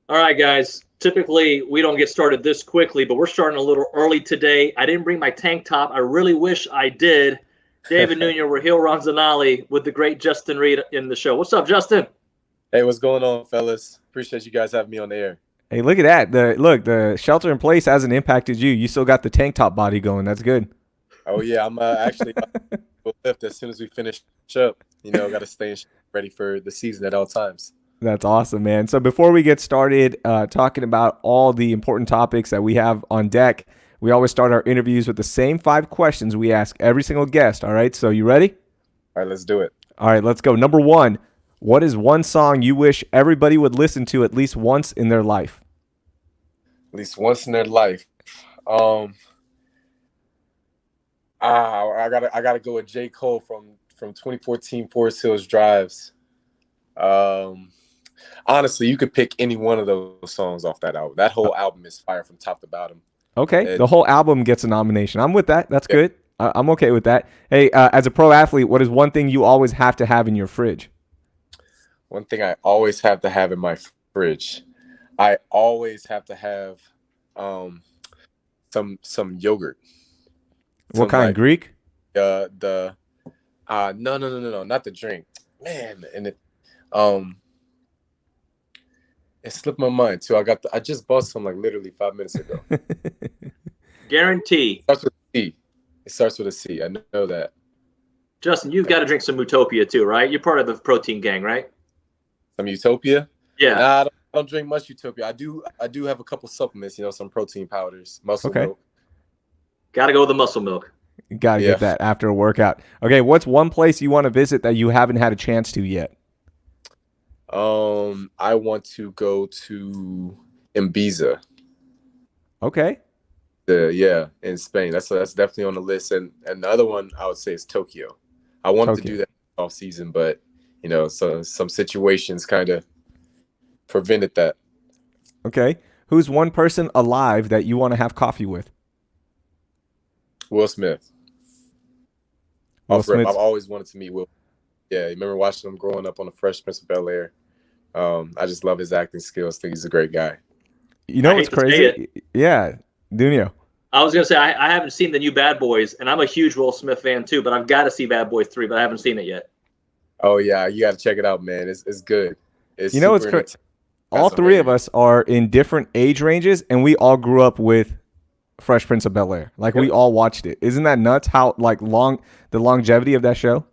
All right, guys. Typically, we don't get started this quickly, but we're starting a little early today. I didn't bring my tank top. I really wish I did. David Nuno, Raheel Ronzanali with the great Justin Reid in the show. What's up, Justin? Hey, what's going on, fellas? Appreciate you guys having me on the air. Hey, look at that. The shelter in place hasn't impacted you. You still got the tank top body going. That's good. Oh yeah, I'm actually about to lift as soon as we finish up. Got to stay ready for the season at all times. That's awesome, man. So before we get started talking about all the important topics that we have on deck, we always start our interviews with the same 5 questions we ask every single guest. All right. So you ready? All right, let's do it. All right. Let's go. Number one. What is one song you wish everybody would listen to at least once in their life? At least once in their life. Um, I gotta go with J. Cole from 2014 Forest Hills Drives. Um, Honestly, you could pick any one of those songs off that album. That whole album is fire from top to bottom. Okay, And the whole album gets a nomination. I'm with that. That's yeah, good. I'm okay with that. Hey, as a pro athlete, what is one thing you always have to have in your fridge? one thing I always have to have in my fridge, I always have to have um some yogurt. What Some kind? like Greek? the no, not the drink. Man, and um it slipped my mind too. I just bought some like literally 5 minutes ago. Guarantee. Starts with a C. It starts with a C. I know that. Justin, you've got to drink some Utopia too, right? You're part of the protein gang, right? Some Utopia. Yeah. Nah, I don't drink much Utopia. I do have a couple supplements, some protein powders, muscle Okay, milk. Got to go with the muscle milk. gotta Yeah. get that after a workout. Okay, what's one place you want to visit that you haven't had a chance to yet? I want to go to Ibiza. Okay, Yeah, in Spain. That's definitely on the list. And the other one I would say is Tokyo. I wanted to Tokyo. do that off season, but so some situations kind of prevented that. Okay, who's one person alive that you want to have coffee with? Will Smith. Will Off rip. I've Smith. always wanted to meet Will. Yeah, you remember watching him growing up on the Fresh Prince of Bel Air. I just love his acting skills. Think he's a great guy. You I know what's hate to say it. crazy? Yeah, Dunio. I was gonna say I haven't seen the new Bad Boys, and I'm a huge Will Smith fan too. But I've got to see Bad Boys 3, but I haven't seen it yet. Oh yeah, you got to check it out, man. It's good. It's You know super what's entertaining. all Got some three of very us are in different age ranges, and we all grew up with Fresh Prince of Bel Air. Like we Yep. all watched it. Isn't that nuts? How like long the longevity of that show?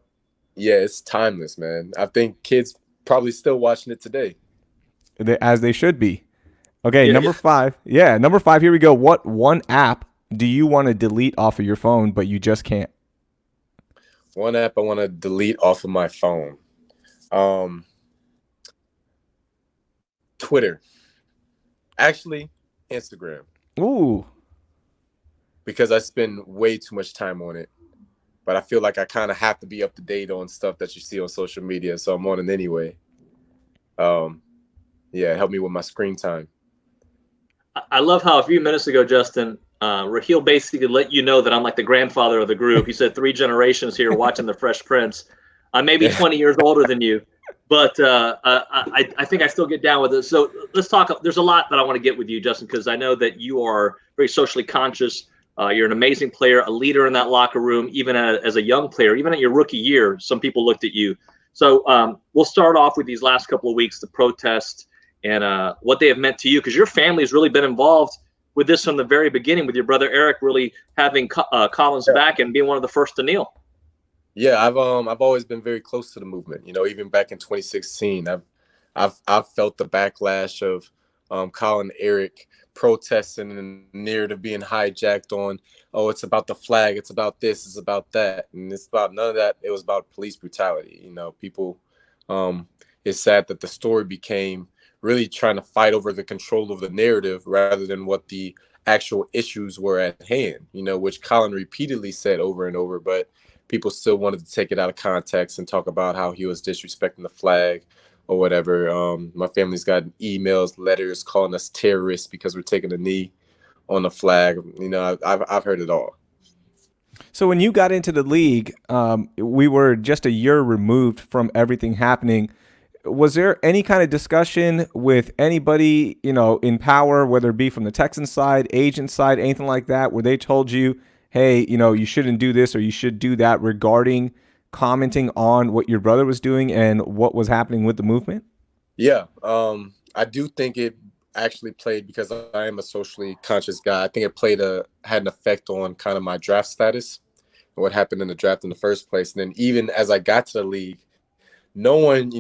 yeah, it's timeless, man. I think kids probably still watching it today. As they should be. Okay, Yeah. number 5. Yeah, number 5. Here we go. What one app do you want to delete off of your phone, but you just can't? One app I want to delete off of my phone. Um, Twitter. Actually, Instagram, Ooh, because I spend way too much time on it. But I feel like I kind of have to be up to date on stuff that you see on social media, so I'm on it anyway. Um, yeah, help me with my screen time. I love how a few minutes ago, Justin, Raheel basically let you know that I'm like the grandfather of the group. He said 3 generations here watching The Fresh Prince. I may be Yeah, 20 years older than you, but I think I still get down with it. So let's talk. There's a lot that I want to get with you, Justin, because I know that you are very socially conscious. You're an amazing player, a leader in that locker room, even as a young player, even at your rookie year, some people looked at you. So we'll start off with these last couple of weeks, the protest and what they have meant to you, because your family has really been involved with this from the very beginning, with your brother Eric really having Colin's back and being one of the first to kneel. yeah. I've always been very close to the movement. Even back in 2016, I've felt the backlash of Colin Eric protesting and narrative being hijacked on, oh, it's about the flag, it's about this, it's about that, and it's about none of that. It was about police brutality. People. Um, it's sad that the story became really trying to fight over the control of the narrative rather than what the actual issues were at hand. Which Colin repeatedly said over and over, but people still wanted to take it out of context and talk about how he was disrespecting the flag or whatever. My family's gotten emails, letters calling us terrorists because we're taking a knee on the flag. I've heard it all. so when you got into the league, we were just a year removed from everything happening. was there any kind of discussion with anybody, in power, whether it be from the Texans side, agent side, anything like that, where they told you, hey, you shouldn't do this or you should do that regarding commenting on what your brother was doing and what was happening with the movement? Yeah, I do think it actually played, because I am a socially conscious guy. I think it had an effect on kind of my draft status, what happened in the draft in the first place. And then even as I got to the league, no one,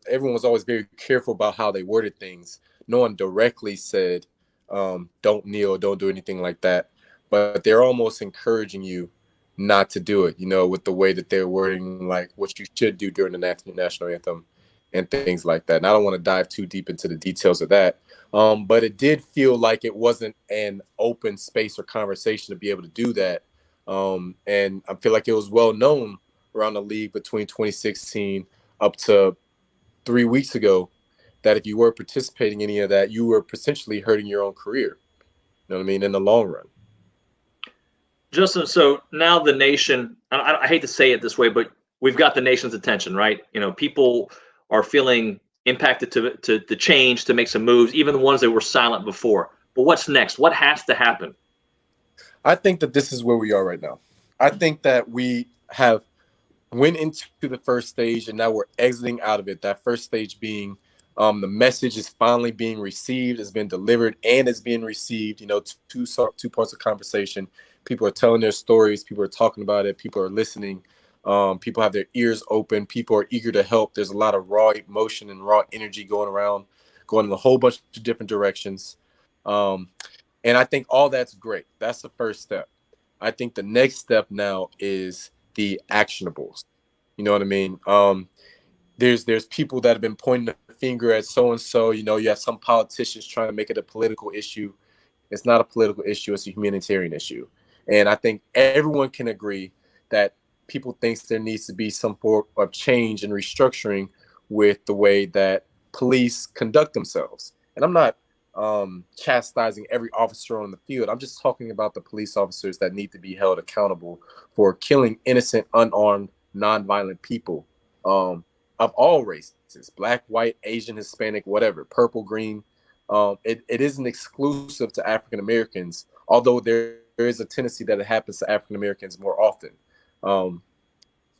everyone was always very careful about how they worded things. No one directly said, don't kneel, don't do anything like that. But they're almost encouraging you not to do it, with the way that they're wording, like what you should do during the national anthem and things like that. And I don't want to dive too deep into the details of that. But it did feel like it wasn't an open space or conversation to be able to do that. And I feel like it was well known around the league between 2016 up to 3 weeks ago that if you were participating in any of that, you were potentially hurting your own career. You know what I mean? In the long run. Justin, so now the nation, I hate to say it this way, but we've got the nation's attention, right? People are feeling impacted to change, to make some moves, even the ones that were silent before. But what's next? What has to happen? I think that this is where we are right now. I think that we have went into the first stage and now we're exiting out of it. That first stage being the message is finally being received, it's been delivered, and it's being received. Two parts of conversation. People are telling their stories. People are talking about it. People are listening. People have their ears open. People are eager to help. There's a lot of raw emotion and raw energy going around, going in a whole bunch of different directions. And I think all that's great. That's the first step. I think the next step now is the actionables. You know what I mean? There's people that have been pointing the finger at so-and-so. You have some politicians trying to make it a political issue. It's not a political issue. It's a humanitarian issue. And I think everyone can agree that people think there needs to be some form of change and restructuring with the way that police conduct themselves. And I'm not chastising every officer on the field. I'm just talking about the police officers that need to be held accountable for killing innocent, unarmed, nonviolent people of all races, Black, white, Asian, Hispanic, whatever, purple, green. It isn't exclusive to African Americans, although there is a tendency that it happens to African Americans more often.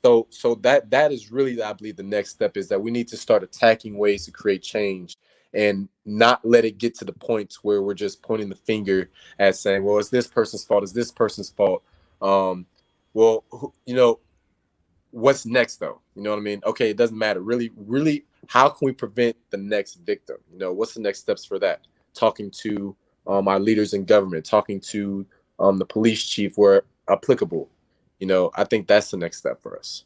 So that is really, I believe, the next step is that we need to start attacking ways to create change and not let it get to the point where we're just pointing the finger at saying, well, it's this person's fault, it's this person's fault. Well, what's next though? You know what I mean? Okay, it doesn't matter. Really, how can we prevent the next victim? What's the next steps for that? Talking to our leaders in government, talking to the police chief where applicable. I think that's the next step for us.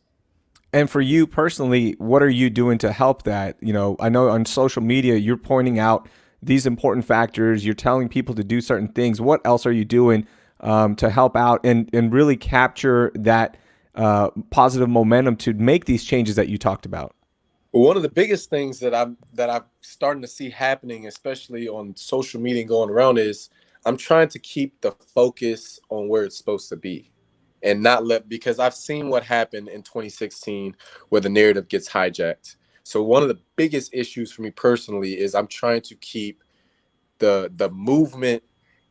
And for you personally, what are you doing to help that? I know on social media, you're pointing out these important factors. You're telling people to do certain things. What else are you doing to help out and really capture that positive momentum to make these changes that you talked about? Well, one of the biggest things that I'm starting to see happening, especially on social media and going around, is I'm trying to keep the focus on where it's supposed to be. And not because I've seen what happened in 2016 where the narrative gets hijacked. So one of the biggest issues for me personally is I'm trying to keep the movement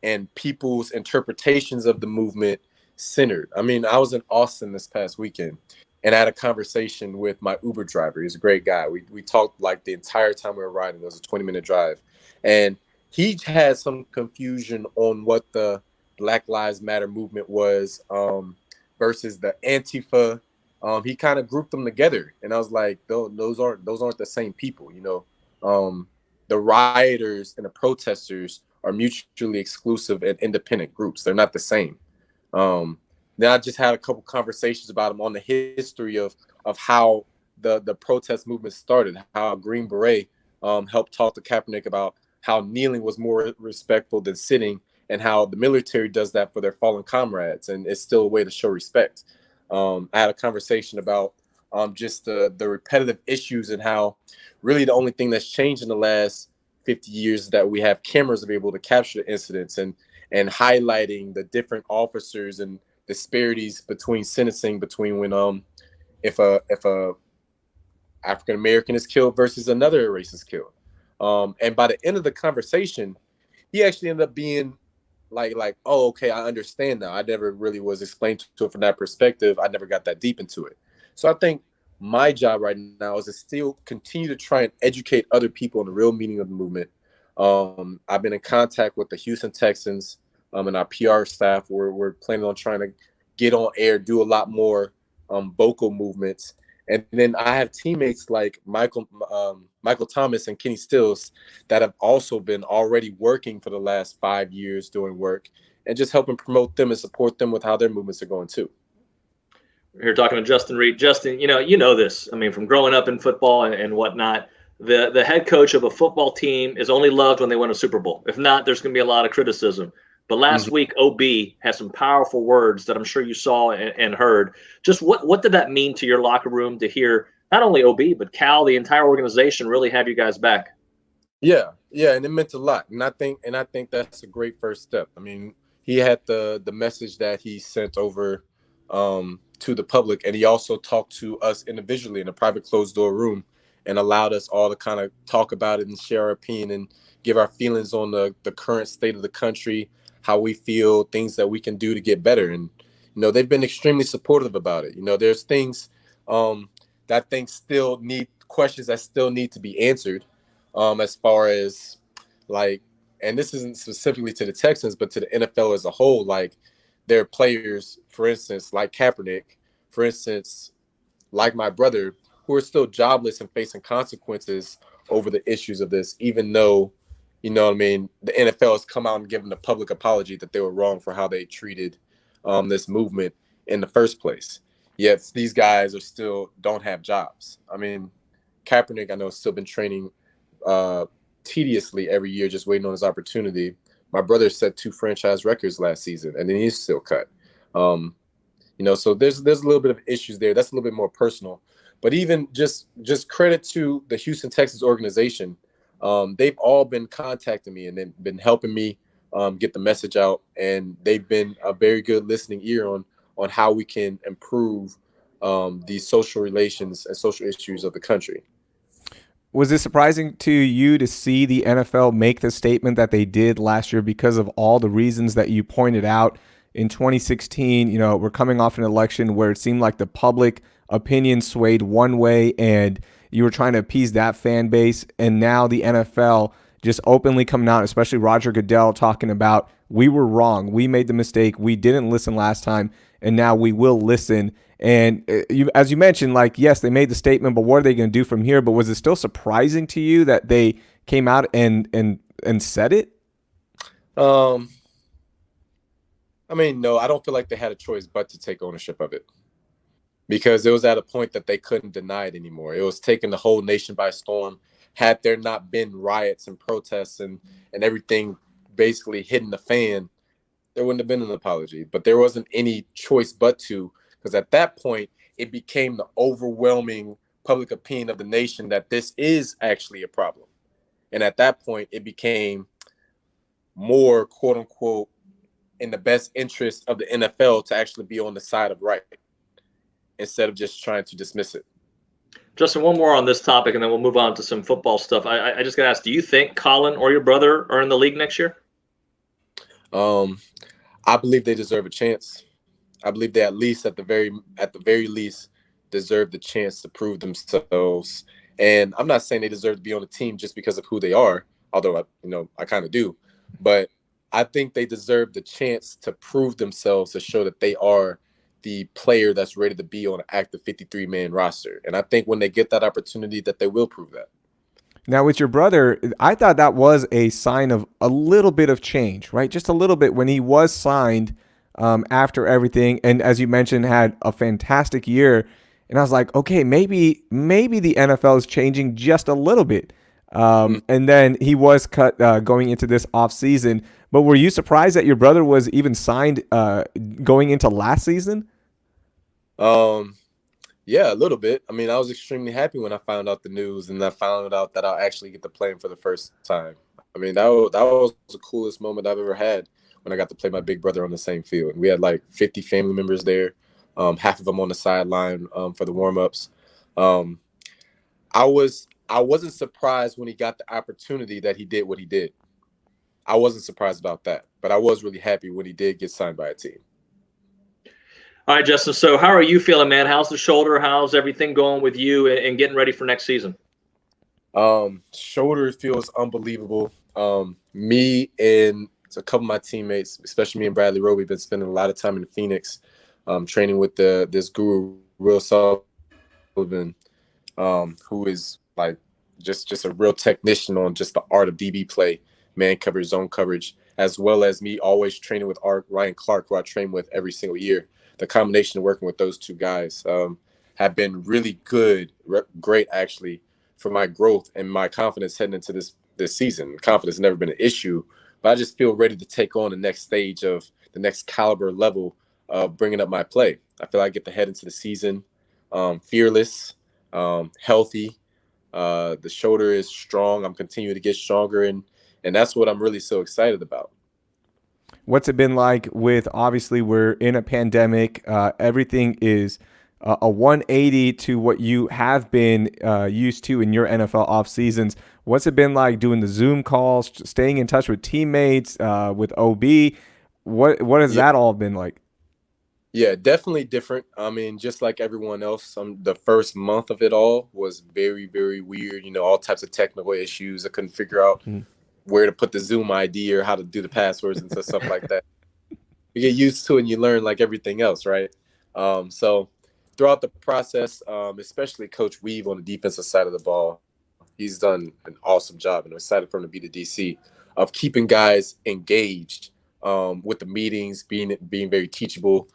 and people's interpretations of the movement centered. I mean, I was in Austin this past weekend and I had a conversation with my Uber driver. He's a great guy. We talked like the entire time we were riding. It was a 20-minute drive. And he had some confusion on what the Black Lives Matter movement was versus the Antifa. He kind of grouped them together, and I was like, those aren't the same people. The rioters and the protesters are mutually exclusive and independent groups. They're not the same. Then I just had a couple conversations about them on the history of how the protest movement started, how Green Beret helped talk to Kaepernick about how kneeling was more respectful than sitting, and how the military does that for their fallen comrades, and it's still a way to show respect. I had a conversation about just the repetitive issues and how really the only thing that's changed in the last 50 years is that we have cameras to be able to capture the incidents and highlighting the different officers and disparities between sentencing between when if a African American is killed versus another race is killed. And by the end of the conversation, he actually ended up being like, oh, okay, I understand now. I never really was explained to it from that perspective. I never got that deep into it. So I think my job right now is to still continue to try and educate other people on the real meaning of the movement. I've been in contact with the Houston Texans and our PR staff. We're planning on trying to get on air, do a lot more vocal movements. And then I have teammates like Michael Thomas and Kenny Stills that have also been already working for the last 5 years doing work and just helping promote them and support them with how their movements are going too. We're here talking to Justin Reid. Justin, you know this. I mean, from growing up in football and whatnot, the head coach of a football team is only loved when they win a Super Bowl. If not, there's going to be a lot of criticism. But last week, OB had some powerful words that I'm sure you saw and heard. Just what did that mean to your locker room to hear not only OB, but Cal, the entire organization really have you guys back? Yeah, and it meant a lot. And I think that's a great first step. I mean, he had the message that he sent over to the public, and he also talked to us individually in a private closed door room and allowed us all to kind of talk about it and share our opinion and give our feelings on the current state of the country, how we feel, things that we can do to get better. And, they've been extremely supportive about it. There's things that I think still need questions that still need to be answered as far as and this isn't specifically to the Texans, but to the NFL as a whole, there are players, for instance, like Kaepernick, for instance, like my brother, who are still jobless and facing consequences over the issues of this, even though, the NFL has come out and given a public apology that they were wrong for how they treated this movement in the first place. Yet these guys are still don't have jobs. I mean, Kaepernick, I know, has still been training tediously every year, just waiting on his opportunity. My brother set 2 franchise records last season, and then he's still cut. So there's a little bit of issues there. That's a little bit more personal. But even just credit to the Houston Texans organization. They've all been contacting me and then been helping me get the message out, and they've been a very good listening ear on how we can improve the social relations and social issues of the country. Was it surprising to you to see the NFL make the statement that they did last year because of all the reasons that you pointed out? In 2016, we're coming off an election where it seemed like the public opinion swayed one way and you were trying to appease that fan base. And now the NFL just openly coming out, especially Roger Goodell, talking about we were wrong. We made the mistake. We didn't listen last time, and now we will listen. And as you mentioned, yes, they made the statement, but what are they going to do from here? But was it still surprising to you that they came out and said it? No, I don't feel like they had a choice but to take ownership of it, because it was at a point that they couldn't deny it anymore. It was taking the whole nation by storm. Had there not been riots and protests and everything basically hitting the fan, there wouldn't have been an apology. But there wasn't any choice but to, because at that point, it became the overwhelming public opinion of the nation that this is actually a problem. And at that point, it became more, quote unquote, in the best interest of the NFL to actually be on the side of right instead of just trying to dismiss it. Justin, one more on this topic, and then we'll move on to some football stuff. I just got to ask, do you think Colin or your brother are in the league next year? I believe they deserve a chance. I believe they at the very least deserve the chance to prove themselves. And I'm not saying they deserve to be on the team just because of who they are, although I kind of do. But I think they deserve the chance to prove themselves, to show that they are the player that's ready to be on an active 53-man roster. And I think when they get that opportunity, that they will prove that. Now, with your brother, I thought that was a sign of a little bit of change, right? Just a little bit when he was signed after everything. And as you mentioned, had a fantastic year. And I was like, okay, maybe the NFL is changing just a little bit. And then he was cut going into this offseason. But were you surprised that your brother was even signed going into last season? Yeah, a little bit. I mean, I was extremely happy when I found out the news and I found out that I'll actually get to play him for the first time. I mean, that was the coolest moment I've ever had, when I got to play my big brother on the same field. We had 50 family members there, half of them on the sideline for the warm-ups. I wasn't surprised when he got the opportunity that he did what he did. I wasn't surprised about that, but I was really happy when he did get signed by a team. All right, Justin. So how are you feeling, man? How's the shoulder? How's everything going with you and getting ready for next season? Shoulder feels unbelievable. Me and a couple of my teammates, especially me and Bradley Rowe, we've been spending a lot of time in Phoenix, training with this guru, Will Sullivan, who is like just a real technician on just the art of DB play, man coverage, zone coverage, as well as me always training with Ryan Clark, who I train with every single year. The combination of working with those two guys have been really great actually, for my growth and my confidence heading into this season. Confidence has never been an issue, but I just feel ready to take on the next stage of the next caliber level of bringing up my play. I feel like I get to head into the season fearless, healthy. The shoulder is strong. I'm continuing to get stronger, and that's what I'm really so excited about. What's it been like with, obviously we're in a pandemic, everything is a 180 to what you have been used to in your NFL off seasons. What's it been like doing the Zoom calls, staying in touch with teammates, with OB? What has that all been like? Yeah, definitely different. I mean, just like everyone else, the first month of it all was very, very weird. All types of technical issues. I couldn't figure out where to put the Zoom ID or how to do the passwords and stuff like that. You get used to it and you learn like everything else, right? So throughout the process, especially Coach Weave on the defensive side of the ball, he's done an awesome job, and I'm excited for him to be the DC of keeping guys engaged with the meetings, being very teachable,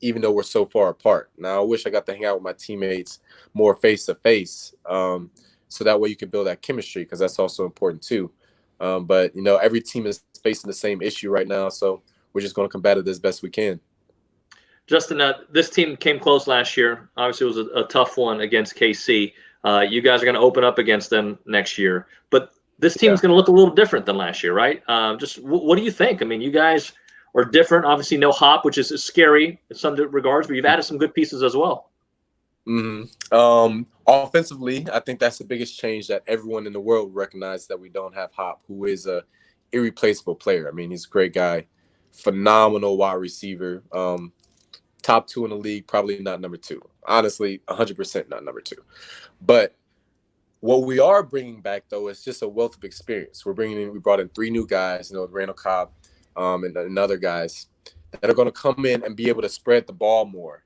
even though we're so far apart. Now, I wish I got to hang out with my teammates more face to face, so that way you can build that chemistry, because that's also important too. But every team is facing the same issue right now, so we're just going to combat it as best we can. Justin, this team came close last year. Obviously, it was a tough one against KC. You guys are going to open up against them next year, but this team is going to look a little different than last year, right? Just what do you think? I mean, you guys are different. Obviously, no Hop, which is scary in some regards, but you've added some good pieces as well. Offensively, I think that's the biggest change that everyone in the world recognizes, that we don't have Hop, who is a irreplaceable player. I mean, he's a great guy, phenomenal wide receiver, top 2 in the league, probably not number 2. Honestly, 100% not number 2. But what we are bringing back, though, is just a wealth of experience. We brought in 3 new guys, Randall Cobb, and other guys that are going to come in and be able to spread the ball more.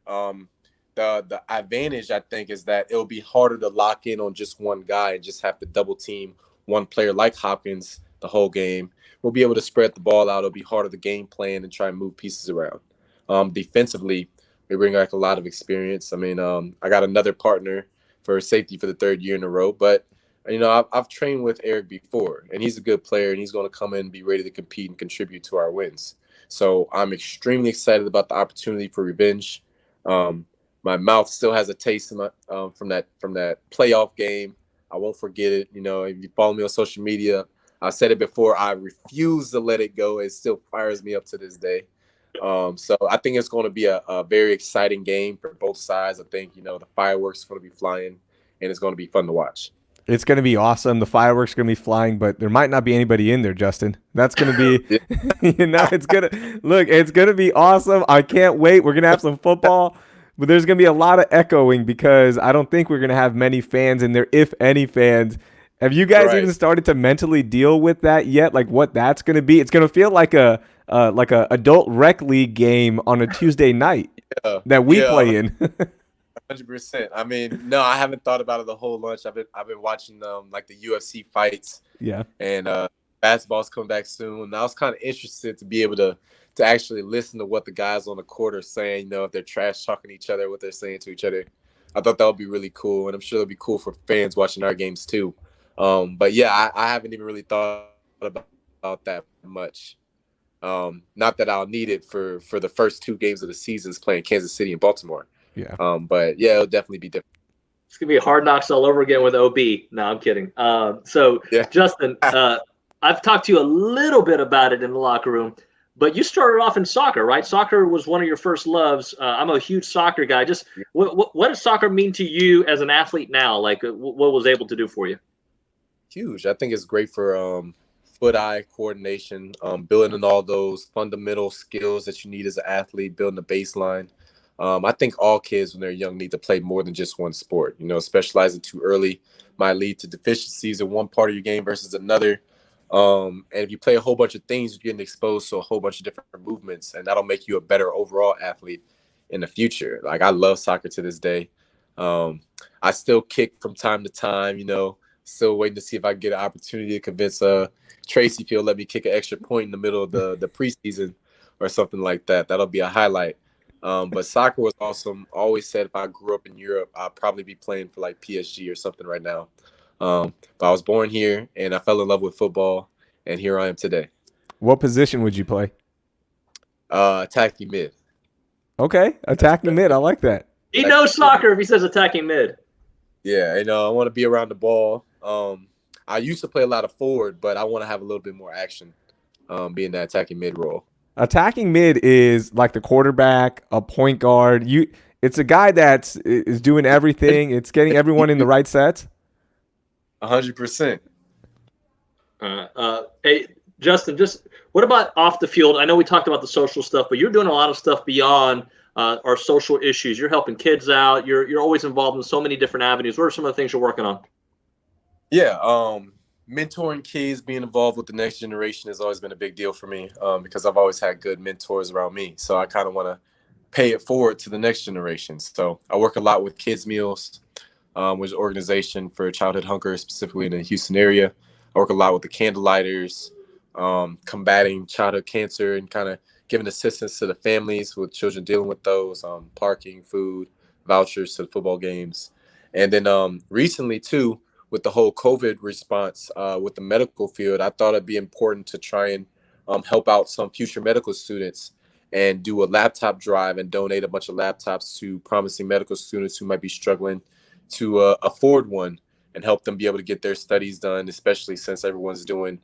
The advantage, I think, is that it'll be harder to lock in on just one guy and just have to double team one player like Hopkins the whole game. We'll be able to spread the ball out. It'll be harder to game plan and try and move pieces around. Defensively, we bring back a lot of experience. I mean, I got another partner for safety for the 3rd year in a row, but I've trained with Eric before, and he's a good player, and he's going to come in and be ready to compete and contribute to our wins. So I'm extremely excited about the opportunity for revenge. My mouth still has a taste in from that playoff game. I won't forget it. If you follow me on social media, I said it before, I refuse to let it go. It still fires me up to this day. So I think it's going to be a very exciting game for both sides. I think, the fireworks are going to be flying, and it's going to be fun to watch. It's going to be awesome. The fireworks are going to be flying, but there might not be anybody in there, Justin. That's going to be, it's going to be awesome. I can't wait. We're going to have some football, but there's going to be a lot of echoing because I don't think we're going to have many fans in there, if any fans. Have you guys even started to mentally deal with that yet? Like what that's going to be? It's going to feel like a adult rec league game on a Tuesday night that we play in. 100%. I mean, no, I haven't thought about it the whole lunch. I've been watching like the UFC fights. Yeah. And basketball's coming back soon. And I was kind of interested to be able to actually listen to what the guys on the court are saying, if they're trash talking each other, what they're saying to each other. I thought that would be really cool, and I'm sure it'll be cool for fans watching our games too. But yeah, I haven't even really thought about that much. Not that I'll need it for the first 2 games of the seasons playing Kansas City and Baltimore. Yeah. But yeah, it'll definitely be different. It's gonna be hard knocks all over again with OB. No, I'm kidding. So yeah. Justin, I've talked to you a little bit about it in the locker room, But you started off in soccer, right? Soccer was one of your first loves. I'm a huge soccer guy. Just what does soccer mean to you as an athlete now? Like, what was able to do for you? Huge. I think it's great for foot-eye coordination, building all those fundamental skills that you need as an athlete, building a baseline. I think all kids when they're young need to play more than just one sport. You know, specializing too early might lead to deficiencies in one part of your game versus another. And if you play a whole bunch of things, you're getting exposed to a whole bunch of different movements, and that'll make you a better overall athlete in the future. Like, I love soccer to this day. I still kick from time to time, you know, still waiting to see if I can get an opportunity to convince Tracy if he'll let me kick an extra point in the middle of the preseason or something like that. That'll be a highlight. But soccer was awesome. Always said if I grew up in Europe, I'd probably be playing for like PSG or something right now. But I was born here and I fell in love with football, and here I am today. What position would you play? Attacking mid. Okay, attacking mid. I like that. He knows soccer if he says attacking mid. Yeah, I want to be around the ball. I used to play a lot of forward, but I want to have a little bit more action, being that attacking mid role. Attacking mid is like the quarterback, a point guard. It's a guy is doing everything. It's getting everyone in the right sets. 100%. Hey, Justin, just what about off the field? I know we talked about the social stuff, but you're doing a lot of stuff beyond our social issues. You're helping kids out. You're always involved in so many different avenues. What are some of the things you're working on? Yeah, mentoring kids, being involved with the next generation has always been a big deal for me, because I've always had good mentors around me. So I kind of want to pay it forward to the next generation. So I work a lot with Kids Meals, which is an organization for childhood hunger, specifically in the Houston area. I work a lot with the Candlelighters, combating childhood cancer and kind of giving assistance to the families with children dealing with those, parking, food, vouchers to the football games. And then recently, too, with the whole COVID response with the medical field, I thought it'd be important to try and help out some future medical students and do a laptop drive and donate a bunch of laptops to promising medical students who might be struggling to afford one, and help them be able to get their studies done, especially since everyone's doing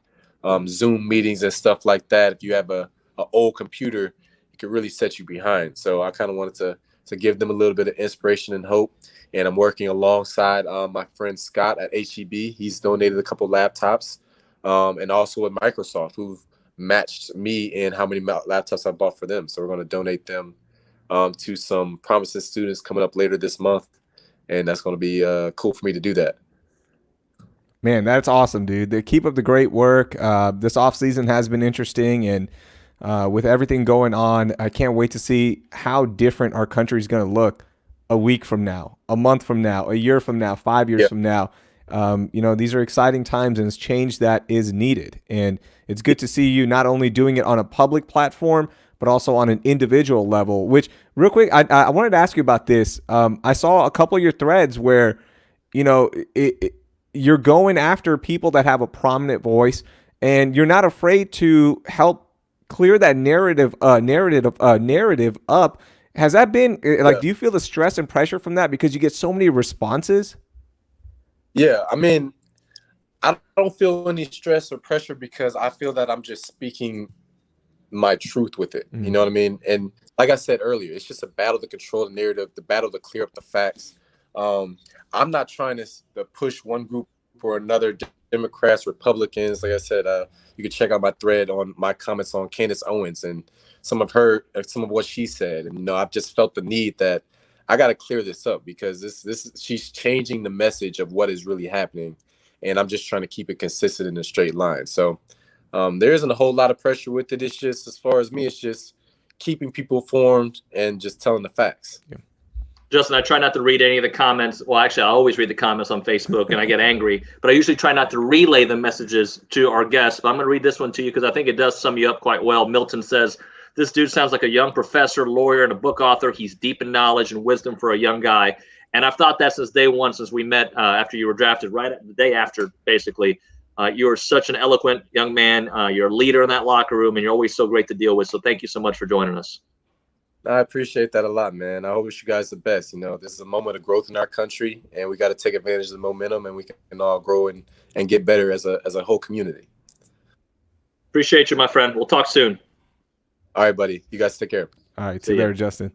Zoom meetings and stuff like that. If you have a old computer, it could really set you behind. So I kind of wanted to give them a little bit of inspiration and hope. And I'm working alongside my friend Scott at HEB. He's donated a couple laptops, and also with Microsoft, who've matched me in how many laptops I bought for them. So we're going to donate them to some promising students coming up later this month. And that's going to be cool for me to do that. Man, that's awesome, dude. They keep up the great work. This offseason has been interesting, and with everything going on, I can't wait to see how different our country is going to look a week from now, a month from now, a year from now, 5 years from now. These are exciting times, and it's change that is needed. And it's good to see you not only doing it on a public platform, but also on an individual level, which real quick, I wanted to ask you about this. I saw a couple of your threads where, you're going after people that have a prominent voice, and you're not afraid to help clear that narrative up. Has that been like, do you feel the stress and pressure from that because you get so many responses? Yeah, I mean, I don't feel any stress or pressure because I feel that I'm just speaking my truth with it. You know what I mean? And like I said earlier, it's just a battle to control the narrative, the battle to clear up the facts. I'm not trying to push one group or another, Democrats, Republicans. Like I said, you can check out my thread on my comments on Candace Owens and some of what she said. And I've just felt the need that I got to clear this up because she's changing the message of what is really happening, and I'm just trying to keep it consistent in a straight line. So there isn't a whole lot of pressure with it. It's just, as far as me, it's just keeping people informed and just telling the facts. Yeah. Justin, I try not to read any of the comments. Well, actually, I always read the comments on Facebook, and I get angry. But I usually try not to relay the messages to our guests. But I'm going to read this one to you because I think it does sum you up quite well. Milton says, "This dude sounds like a young professor, lawyer, and a book author. He's deep in knowledge and wisdom for a young guy." And I've thought that since day one, since we met after you were drafted, right the day after, basically. You're such an eloquent young man. You're a leader in that locker room, and you're always so great to deal with. So thank you so much for joining us. I appreciate that a lot, man. I wish you guys the best. This is a moment of growth in our country, and we got to take advantage of the momentum, and we can all grow and get better as a whole community. Appreciate you, my friend. We'll talk soon. All right, buddy. You guys take care. All right, See see you ya. later, Justin.